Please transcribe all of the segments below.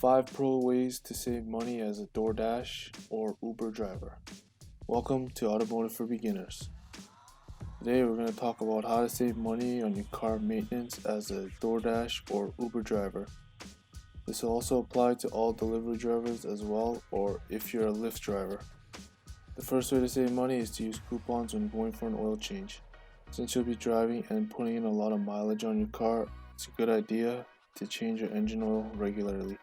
5 pro ways to save money as a DoorDash or Uber driver. Welcome to Automotive for Beginners. Today we're going to talk about how to save money on your car maintenance as a DoorDash or Uber driver. This will also apply to all delivery drivers as well, or if you're a Lyft driver. The first way to save money is to use coupons when going for an oil change. Since you'll be driving and putting in a lot of mileage on your car, it's a good idea to change your engine oil regularly,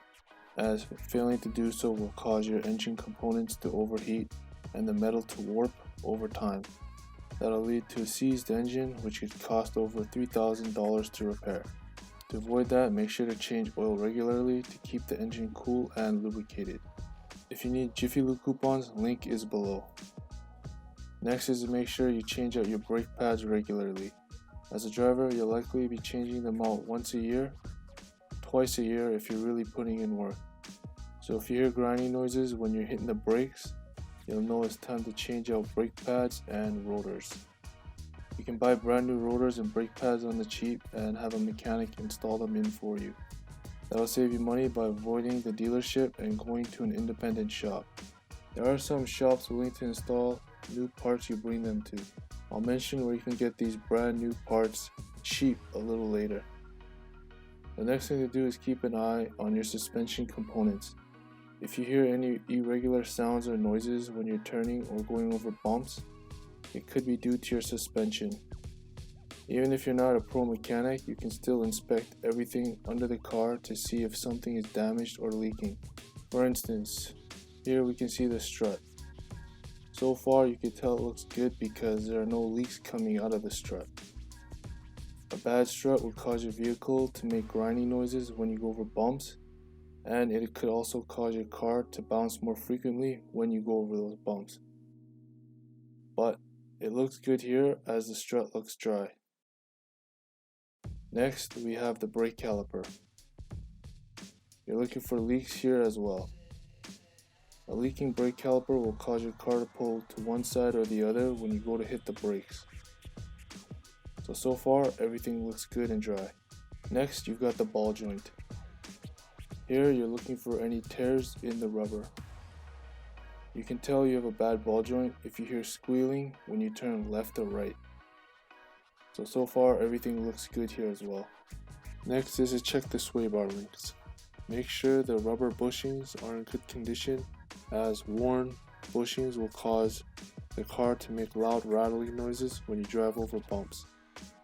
as failing to do so will cause your engine components to overheat and the metal to warp over time. That'll lead to a seized engine, which could cost over $3,000 to repair. To avoid that, make sure to change oil regularly to keep the engine cool and lubricated. If you need Jiffy Lube coupons, link is below. Next is to make sure you change out your brake pads regularly. As a driver, you'll likely be changing them out once a year, twice a year if you're really putting in work. So if you hear grinding noises when you're hitting the brakes, you'll know it's time to change out brake pads and rotors. You can buy brand new rotors and brake pads on the cheap and have a mechanic install them in for you. That'll save you money by avoiding the dealership and going to an independent shop. There are some shops willing to install new parts you bring them to. I'll mention where you can get these brand new parts cheap a little later. The next thing to do is keep an eye on your suspension components. If you hear any irregular sounds or noises when you're turning or going over bumps, it could be due to your suspension. Even if you're not a pro mechanic, you can still inspect everything under the car to see if something is damaged or leaking. For instance, here we can see the strut. So far you can tell it looks good because there are no leaks coming out of the strut. A bad strut would cause your vehicle to make grinding noises when you go over bumps, and it could also cause your car to bounce more frequently when you go over those bumps. But it looks good here as the strut looks dry. Next, we have the brake caliper. You're looking for leaks here as well. A leaking brake caliper will cause your car to pull to one side or the other when you go to hit the brakes. So far, everything looks good and dry. Next, you've got the ball joint. Here, you're looking for any tears in the rubber. You can tell you have a bad ball joint if you hear squealing when you turn left or right. So far, everything looks good here as well. Next is to check the sway bar links. Make sure the rubber bushings are in good condition, as worn bushings will cause the car to make loud rattling noises when you drive over bumps.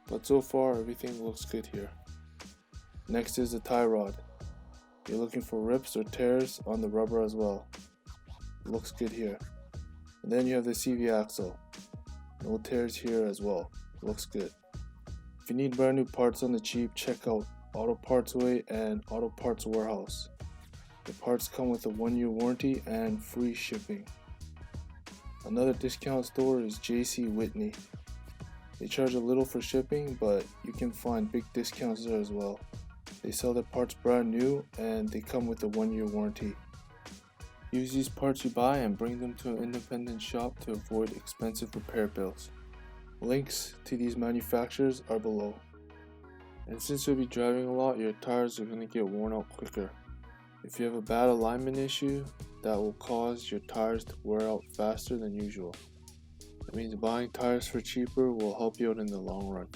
But so far, everything looks good here. Next is the tie rod. You're looking for rips or tears on the rubber as well. Looks good here. And then you have the CV axle. No tears here as well. Looks good. If you need brand new parts on the cheap, check out AUTOPARTSWAY and Auto Parts Warehouse. The parts come with a 1-year warranty and free shipping. Another discount store is JC Whitney. They charge a little for shipping, but you can find big discounts there as well. They sell their parts brand new and they come with a 1-year warranty. Use these parts you buy and bring them to an independent shop to avoid expensive repair bills. Links to these manufacturers are below. And since you'll be driving a lot, your tires are going to get worn out quicker. If you have a bad alignment issue, that will cause your tires to wear out faster than usual. That means buying tires for cheaper will help you out in the long run.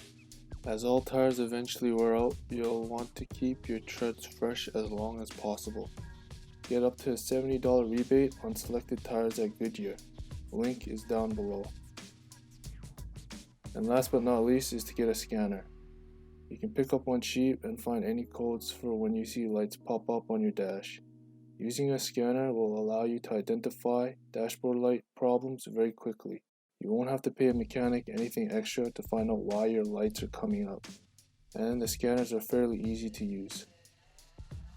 As all tires eventually wear out, you'll want to keep your treads fresh as long as possible. Get up to a $70 rebate on selected tires at Goodyear. Link is down below. And last but not least is to get a scanner. You can pick up one cheap and find any codes for when you see lights pop up on your dash. Using a scanner will allow you to identify dashboard light problems very quickly. You won't have to pay a mechanic anything extra to find out why your lights are coming up. And the scanners are fairly easy to use.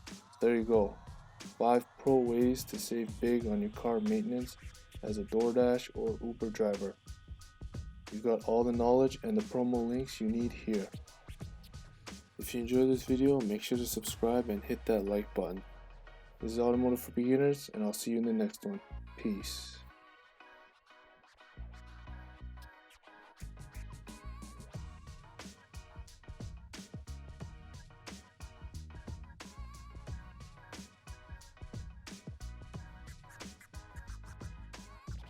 So there you go. 5 pro ways to save big on your car maintenance as a DoorDash or Uber driver. You've got all the knowledge and the promo links you need here. If you enjoyed this video, make sure to subscribe and hit that like button. This is Automotive for Beginners, and I'll see you in the next one. Peace.